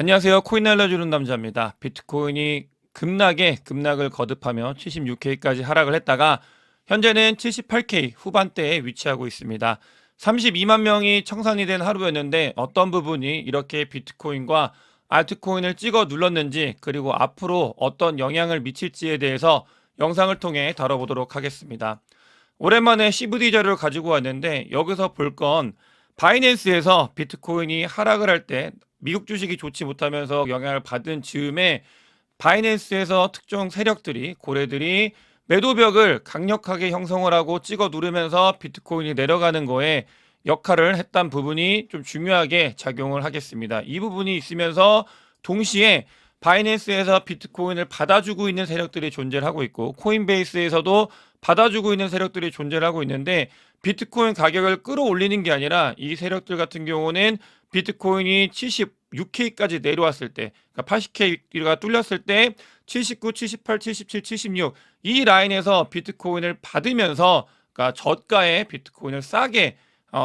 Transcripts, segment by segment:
안녕하세요. 코인 알려주는 남자입니다. 비트코인이 급락을 거듭하며 76K까지 하락을 했다가 현재는 78K 후반대에 위치하고 있습니다. 32만 명이 청산이 된 하루였는데 어떤 부분이 이렇게 비트코인과 알트코인을 찍어 눌렀는지, 그리고 앞으로 어떤 영향을 미칠지에 대해서 영상을 통해 다뤄보도록 하겠습니다. 오랜만에 CVD 자료를 가지고 왔는데, 여기서 볼 건 바이낸스에서 비트코인이 하락을 할 때 미국 주식이 좋지 못하면서 영향을 받은 즈음에 바이낸스에서 특정 세력들이, 고래들이 매도벽을 강력하게 형성을 하고 찍어 누르면서 비트코인이 내려가는 거에 역할을 했던 부분이 좀 중요하게 작용을 하겠습니다. 이 부분이 있으면서 동시에 바이낸스에서 비트코인을 받아주고 있는 세력들이 존재를 하고 있고, 코인베이스에서도 받아주고 있는 세력들이 존재를 하고 있는데, 비트코인 가격을 끌어올리는 게 아니라 이 세력들 같은 경우는 비트코인이 76K까지 내려왔을 때, 그러니까 80K가 뚫렸을 때 79, 78, 77, 76 이 라인에서 비트코인을 받으면서, 그러니까 저가에 비트코인을 싸게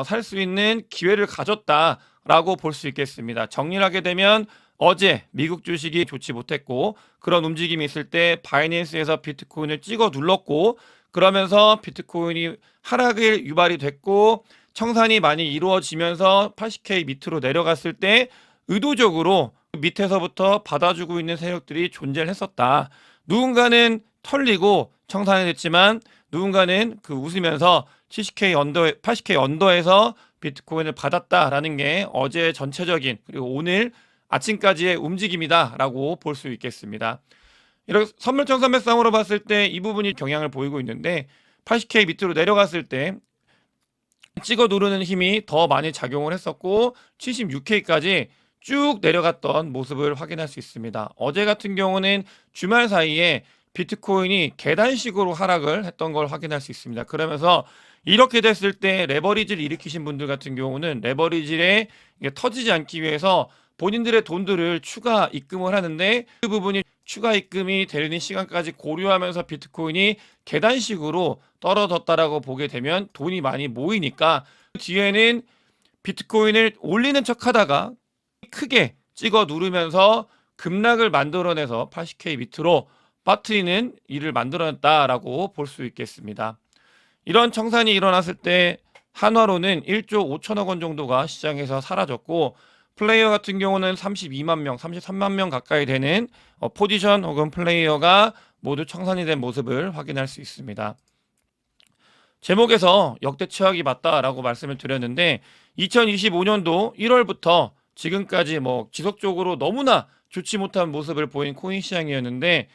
살 수 있는 기회를 가졌다라고 볼 수 있겠습니다. 정리를 하게 되면 어제 미국 주식이 좋지 못했고, 그런 움직임이 있을 때 바이낸스에서 비트코인을 찍어 눌렀고, 그러면서 비트코인이 하락을 유발이 됐고 청산이 많이 이루어지면서 80K 밑으로 내려갔을 때 의도적으로 밑에서부터 받아주고 있는 세력들이 존재를 했었다. 누군가는 털리고 청산이 됐지만 누군가는 그 웃으면서 70K 언더, 80K 언더에서 비트코인을 받았다라는 게 어제 전체적인, 그리고 오늘 아침까지의 움직임이다라고 볼 수 있겠습니다. 이렇게 선물청산매 싸움으로 봤을 때 이 부분이 경향을 보이고 있는데, 80K 밑으로 내려갔을 때 찍어 누르는 힘이 더 많이 작용을 했었고 76K까지 쭉 내려갔던 모습을 확인할 수 있습니다. 어제 같은 경우는 주말 사이에 비트코인이 계단식으로 하락을 했던 걸 확인할 수 있습니다. 그러면서 이렇게 됐을 때 레버리지를 일으키신 분들 같은 경우는 레버리지에 터지지 않기 위해서 본인들의 돈들을 추가 입금을 하는데, 그 부분이 추가 입금이 되는 시간까지 고려하면서 비트코인이 계단식으로 떨어졌다라고 보게 되면 돈이 많이 모이니까 뒤에는 비트코인을 올리는 척 하다가 크게 찍어 누르면서 급락을 만들어내서 80K 밑으로 빠뜨리는 일을 만들어냈다라고 볼 수 있겠습니다. 이런 청산이 일어났을 때 한화로는 1조 5천억 원 정도가 시장에서 사라졌고, 플레이어 같은 경우는 32만 명, 33만 명 가까이 되는 포지션 혹은 플레이어가 모두 청산이 된 모습을 확인할 수 있습니다. 제목에서 역대 최악이 맞다라고 말씀을 드렸는데, 2025년도 1월부터 지금까지 지속적으로 너무나 좋지 못한 모습을 보인 코인 시장이었는데,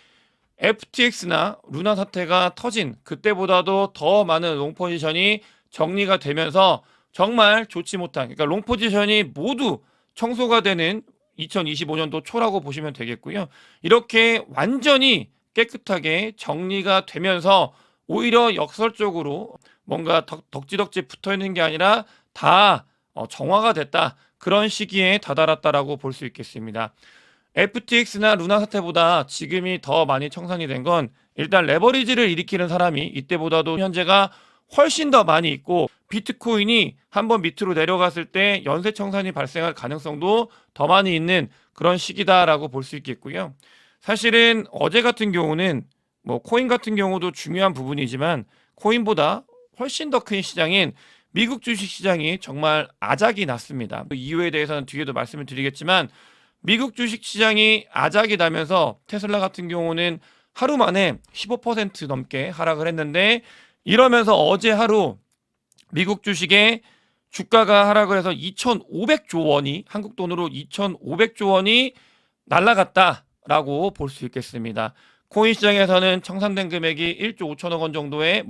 FTX나 루나 사태가 터진 그때보다도 더 많은 롱 포지션이 정리가 되면서 정말 좋지 못한, 그러니까 롱 포지션이 모두 청소가 되는 2025년도 초라고 보시면 되겠고요. 이렇게 완전히 깨끗하게 정리가 되면서 오히려 역설적으로 뭔가 덕지덕지 붙어 있는 게 아니라 다 정화가 됐다, 그런 시기에 다다랐다라고 볼 수 있겠습니다. FTX나 루나 사태보다 지금이 더 많이 청산이 된 건, 일단 레버리지를 일으키는 사람이 이때보다도 현재가 훨씬 더 많이 있고, 비트코인이 한번 밑으로 내려갔을 때 연쇄 청산이 발생할 가능성도 더 많이 있는 그런 시기다라고 볼 수 있겠고요. 사실은 어제 같은 경우는 코인 같은 경우도 중요한 부분이지만, 코인보다 훨씬 더 큰 시장인 미국 주식 시장이 정말 아작이 났습니다. 그 이유에 대해서는 뒤에도 말씀을 드리겠지만, 미국 주식 시장이 아작이 나면서 테슬라 같은 경우는 하루 만에 15% 넘게 하락을 했는데, 이러면서 어제 하루 미국 주식의 주가가 하락을 해서 2,500조 원이, 한국 돈으로 2,500조 원이 날아갔다라고 볼 수 있겠습니다. 코인 시장에서는 청산된 금액이 1조 5천억 원 정도의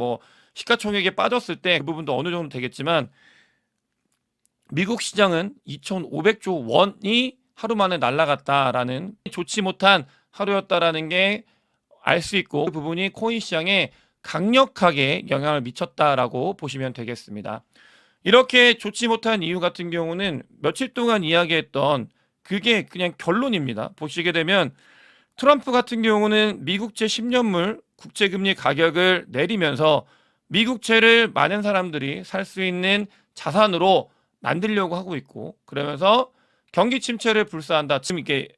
시가총액에 빠졌을 때 그 부분도 어느 정도 되겠지만, 미국 시장은 2,500조 원이 하루 만에 날아갔다라는 좋지 못한 하루였다라는 게 알 수 있고, 그 부분이 코인 시장에 강력하게 영향을 미쳤다라고 보시면 되겠습니다. 이렇게 좋지 못한 이유 같은 경우는 며칠 동안 이야기했던 그게 그냥 결론입니다. 보시게 되면 트럼프 같은 경우는 미국채 10년물 국채금리 가격을 내리면서 미국채를 많은 사람들이 살 수 있는 자산으로 만들려고 하고 있고, 그러면서 경기 침체를 불사한다. 지금 이게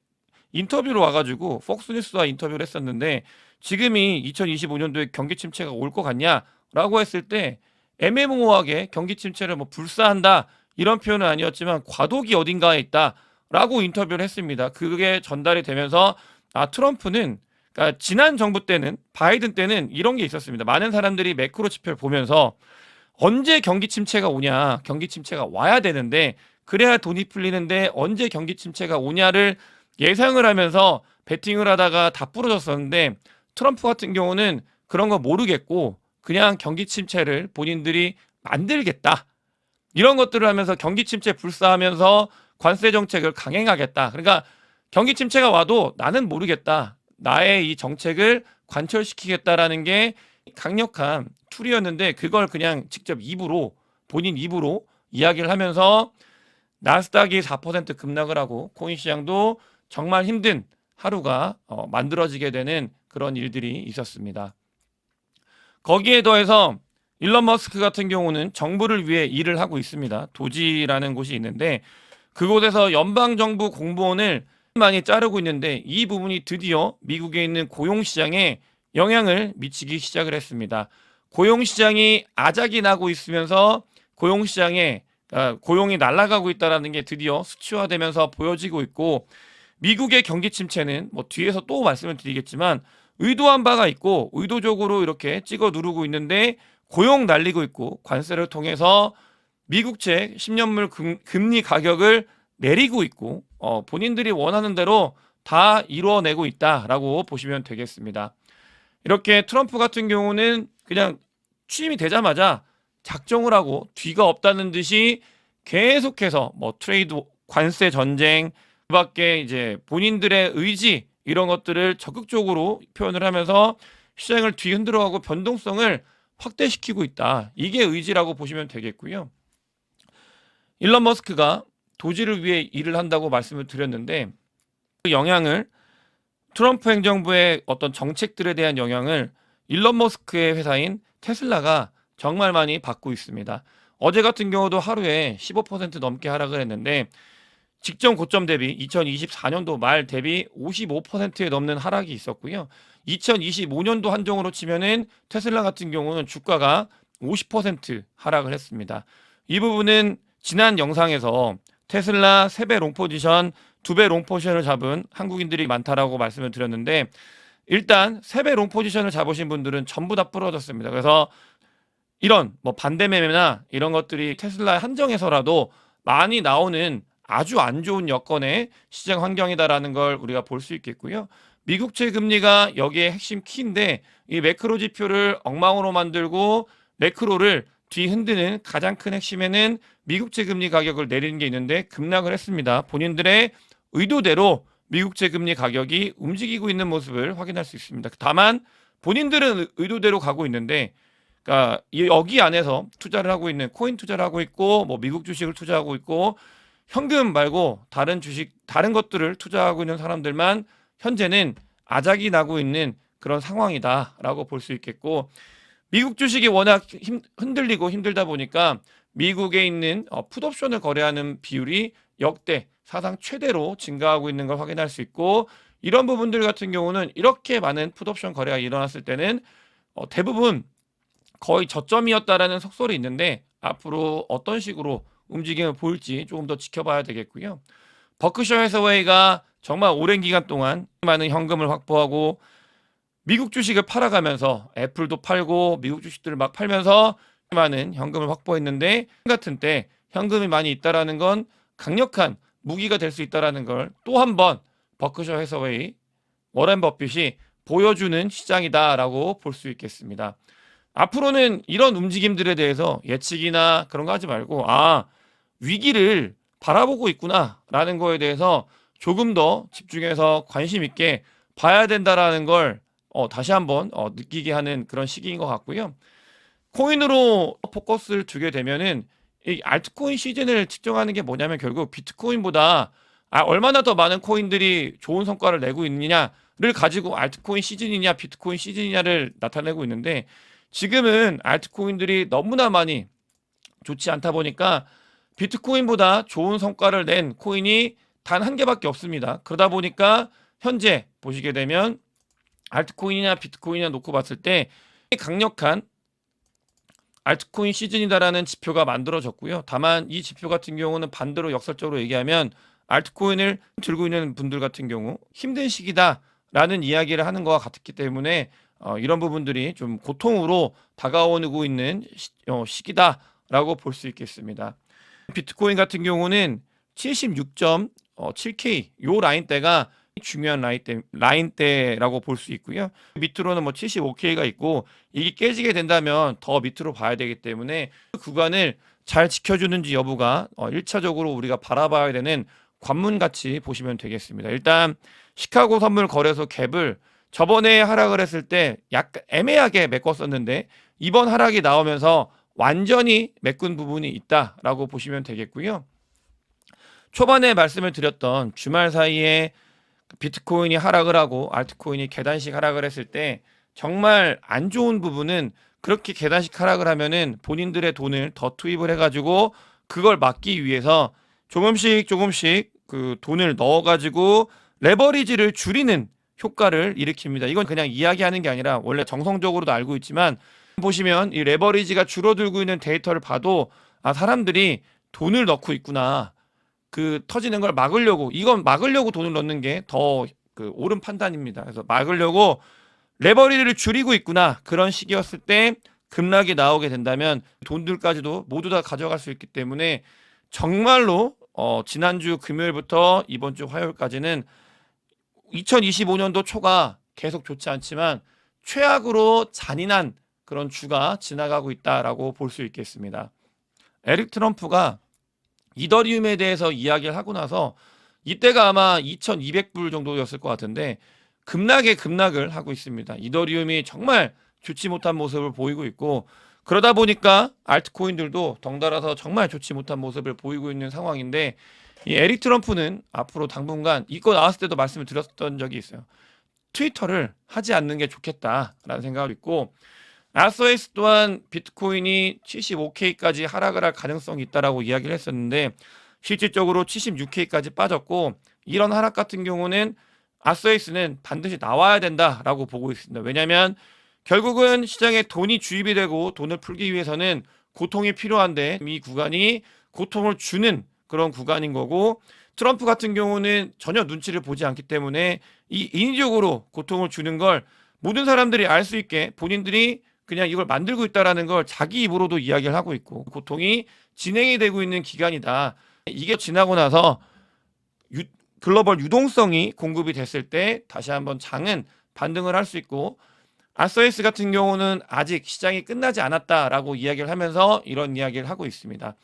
인터뷰로 와가지고 폭스뉴스와 인터뷰를 했었는데 지금이 2025년도에 경기 침체가 올 것 같냐라고 했을 때 애매모호하게 경기 침체를 뭐 불사한다 이런 표현은 아니었지만 과도기 어딘가에 있다라고 인터뷰를 했습니다. 그게 전달이 되면서 트럼프는 그러니까 지난 정부 때는 바이든 때는 이런 게 있었습니다. 많은 사람들이 매크로 지표를 보면서 언제 경기 침체가 오냐, 경기 침체가 와야 되는데 그래야 돈이 풀리는데 언제 경기 침체가 오냐를 예상을 하면서 베팅을 하다가 다 부러졌었는데 트럼프 같은 경우는 그런 거 모르겠고 그냥 경기 침체를 본인들이 만들겠다. 이런 것들을 하면서 경기 침체 불사하면서 관세 정책을 강행하겠다. 그러니까 경기 침체가 와도 나는 모르겠다. 나의 이 정책을 관철시키겠다라는 게 강력한 툴이었는데 그걸 그냥 직접 본인 입으로 이야기를 하면서 나스닥이 4% 급락을 하고 코인 시장도 정말 힘든 하루가 만들어지게 되는 그런 일들이 있었습니다. 거기에 더해서 일론 머스크 같은 경우는 정부를 위해 일을 하고 있습니다. 도지라는 곳이 있는데 그곳에서 연방정부 공무원을 많이 자르고 있는데 이 부분이 드디어 미국에 있는 고용시장에 영향을 미치기 시작을 했습니다. 고용시장이 아작이 나고 있으면서 고용이 날아가고 있다는 게 드디어 수치화되면서 보여지고 있고 미국의 경기 침체는 뭐 뒤에서 또 말씀을 드리겠지만 의도한 바가 있고 의도적으로 이렇게 찍어 누르고 있는데 고용 날리고 있고 관세를 통해서 미국채 10년물 금리 가격을 내리고 있고 본인들이 원하는 대로 다 이루어내고 있다라고 보시면 되겠습니다. 이렇게 트럼프 같은 경우는 그냥 취임이 되자마자 작정을 하고 뒤가 없다는 듯이 계속해서 뭐 트레이드 관세 전쟁 그밖에 이제 본인들의 의지 이런 것들을 적극적으로 표현을 하면서 시장을 뒤흔들어가고 변동성을 확대시키고 있다. 이게 의지라고 보시면 되겠고요. 일론 머스크가 도지를 위해 일을 한다고 말씀을 드렸는데 그 영향을 트럼프 행정부의 어떤 정책들에 대한 영향을 일론 머스크의 회사인 테슬라가 정말 많이 받고 있습니다. 어제 같은 경우도 하루에 15% 넘게 하락을 했는데 직전 고점 대비 2024년도 말 대비 55%에 넘는 하락이 있었고요. 2025년도 한정으로 치면은 테슬라 같은 경우는 주가가 50% 하락을 했습니다. 이 부분은 지난 영상에서 테슬라 3배 롱포지션, 2배 롱포지션을 잡은 한국인들이 많다라고 말씀을 드렸는데 일단 3배 롱포지션을 잡으신 분들은 전부 다 부러졌습니다. 그래서 이런 뭐 반대 매매나 이런 것들이 테슬라 한정에서라도 많이 나오는 아주 안 좋은 여건의 시장 환경이다라는 걸 우리가 볼 수 있겠고요. 미국채 금리가 여기에 핵심 키인데 이 매크로 지표를 엉망으로 만들고 매크로를 뒤흔드는 가장 큰 핵심에는 미국채 금리 가격을 내리는 게 있는데 급락을 했습니다. 본인들의 의도대로 미국채 금리 가격이 움직이고 있는 모습을 확인할 수 있습니다. 다만 본인들은 의도대로 가고 있는데 그러니까 여기 안에서 투자를 하고 있는 코인 투자를 하고 있고 뭐 미국 주식을 투자하고 있고 현금 말고 다른 주식 다른 것들을 투자하고 있는 사람들만 현재는 아작이 나고 있는 그런 상황이다라고 볼 수 있겠고 미국 주식이 워낙 흔들리고 힘들다 보니까 미국에 있는 풋옵션을 거래하는 비율이 역대 사상 최대로 증가하고 있는 걸 확인할 수 있고 이런 부분들 같은 경우는 이렇게 많은 풋옵션 거래가 일어났을 때는 대부분 거의 저점이었다라는 속설이 있는데 앞으로 어떤 식으로 움직임을 보일지 조금 더 지켜봐야 되겠고요. 버크셔 해서웨이가 정말 오랜 기간 동안 많은 현금을 확보하고 미국 주식을 팔아가면서 애플도 팔고 미국 주식들을 막 팔면서 많은 현금을 확보했는데 같은 때 현금이 많이 있다라는 건 강력한 무기가 될 수 있다라는 걸 또 한 번 버크셔 해서웨이 워렌 버핏이 보여주는 시장이다라고 볼 수 있겠습니다. 앞으로는 이런 움직임들에 대해서 예측이나 그런 거 하지 말고 위기를 바라보고 있구나라는 거에 대해서 조금 더 집중해서 관심 있게 봐야 된다라는 걸 다시 한번 느끼게 하는 그런 시기인 것 같고요. 코인으로 포커스를 두게 되면은 이 알트코인 시즌을 측정하는 게 뭐냐면 결국 비트코인보다 얼마나 더 많은 코인들이 좋은 성과를 내고 있느냐를 가지고 알트코인 시즌이냐 비트코인 시즌이냐를 나타내고 있는데 지금은 알트코인들이 너무나 많이 좋지 않다 보니까 비트코인보다 좋은 성과를 낸 코인이 단 한 개밖에 없습니다. 그러다 보니까 현재 보시게 되면 알트코인이나 비트코인이나 놓고 봤을 때 강력한 알트코인 시즌이다라는 지표가 만들어졌고요. 다만 이 지표 같은 경우는 반대로 역설적으로 얘기하면 알트코인을 들고 있는 분들 같은 경우 힘든 시기다라는 이야기를 하는 것과 같기 때문에 이런 부분들이 좀 고통으로 다가오고 있는 시기다라고 볼 수 있겠습니다. 비트코인 같은 경우는 76.7K 요 라인대가 중요한 라인대라고 볼 수 있고요. 밑으로는 뭐 75K가 있고 이게 깨지게 된다면 더 밑으로 봐야 되기 때문에 그 구간을 잘 지켜주는지 여부가 1차적으로 우리가 바라봐야 되는 관문같이 보시면 되겠습니다. 일단 시카고 선물 거래소 갭을 저번에 하락을 했을 때 약간 애매하게 메꿨었는데 이번 하락이 나오면서 완전히 메꾼 부분이 있다라고 보시면 되겠고요. 초반에 말씀을 드렸던 주말 사이에 비트코인이 하락을 하고 알트코인이 계단식 하락을 했을 때 정말 안 좋은 부분은 그렇게 계단식 하락을 하면은 본인들의 돈을 더 투입을 해가지고 그걸 막기 위해서 조금씩 그 돈을 넣어가지고 레버리지를 줄이는 효과를 일으킵니다. 이건 그냥 이야기하는 게 아니라 원래 정성적으로도 알고 있지만 보시면 이 레버리지가 줄어들고 있는 데이터를 봐도 사람들이 돈을 넣고 있구나. 그 터지는 걸 막으려고 이건 막으려고 돈을 넣는 게 더 그 옳은 판단입니다. 그래서 막으려고 레버리지를 줄이고 있구나. 그런 시기였을 때 급락이 나오게 된다면 돈들까지도 모두 다 가져갈 수 있기 때문에 정말로 지난주 금요일부터 이번 주 화요일까지는 2025년도 초가 계속 좋지 않지만 최악으로 잔인한 그런 주가 지나가고 있다라고 볼 수 있겠습니다. 에릭 트럼프가 이더리움에 대해서 이야기를 하고 나서 이때가 아마 2200불 정도였을 것 같은데 급락을 하고 있습니다. 이더리움이 정말 좋지 못한 모습을 보이고 있고 그러다 보니까 알트코인들도 덩달아서 정말 좋지 못한 모습을 보이고 있는 상황인데 이 에릭 트럼프는 앞으로 당분간 이거 나왔을 때도 말씀을 드렸던 적이 있어요. 트위터를 하지 않는 게 좋겠다라는 생각을 있고 아소에스 또한 비트코인이 75K까지 하락을 할 가능성이 있다라고 이야기를 했었는데 실질적으로 76K까지 빠졌고 이런 하락 같은 경우는 아소에스는 반드시 나와야 된다라고 보고 있습니다. 왜냐하면 결국은 시장에 돈이 주입이 되고 돈을 풀기 위해서는 고통이 필요한데 이 구간이 고통을 주는 그런 구간인 거고 트럼프 같은 경우는 전혀 눈치를 보지 않기 때문에 이 인위적으로 고통을 주는 걸 모든 사람들이 알 수 있게 본인들이 그냥 이걸 만들고 있다라는 걸 자기 입으로도 이야기를 하고 있고 고통이 진행이 되고 있는 기간이다. 이게 지나고 나서 글로벌 유동성이 공급이 됐을 때 다시 한번 장은 반등을 할 수 있고 아소에스 같은 경우는 아직 시장이 끝나지 않았다라고 이야기를 하면서 이런 이야기를 하고 있습니다.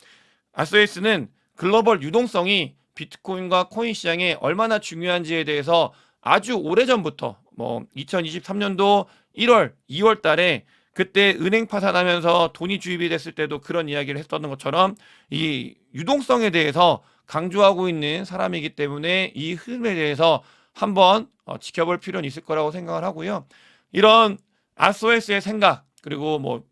아소에스는 글로벌 유동성이 비트코인과 코인 시장에 얼마나 중요한지에 대해서 아주 오래전부터 2023년도 1월, 2월 달에 그때 은행 파산하면서 돈이 주입이 됐을 때도 그런 이야기를 했었던 것처럼 이 유동성에 대해서 강조하고 있는 사람이기 때문에 이 흐름에 대해서 한번 지켜볼 필요는 있을 거라고 생각을 하고요. 이런 아소에스의 생각 그리고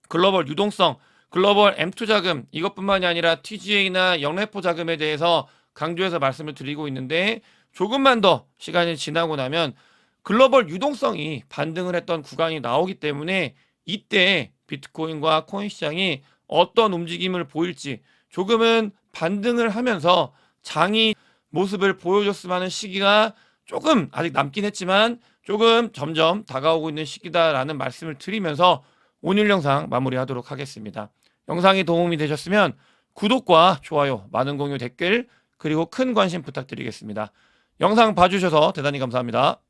글로벌 유동성, 글로벌 M2 자금 이것뿐만이 아니라 TGA나 영래포 자금에 대해서 강조해서 말씀을 드리고 있는데 조금만 더 시간이 지나고 나면 글로벌 유동성이 반등을 했던 구간이 나오기 때문에 이때 비트코인과 코인 시장이 어떤 움직임을 보일지 조금은 반등을 하면서 장이 모습을 보여줬으면 하는 시기가 조금 아직 남긴 했지만 조금 점점 다가오고 있는 시기다라는 말씀을 드리면서 오늘 영상 마무리하도록 하겠습니다. 영상이 도움이 되셨으면 구독과 좋아요, 많은 공유, 댓글 그리고 큰 관심 부탁드리겠습니다. 영상 봐주셔서 대단히 감사합니다.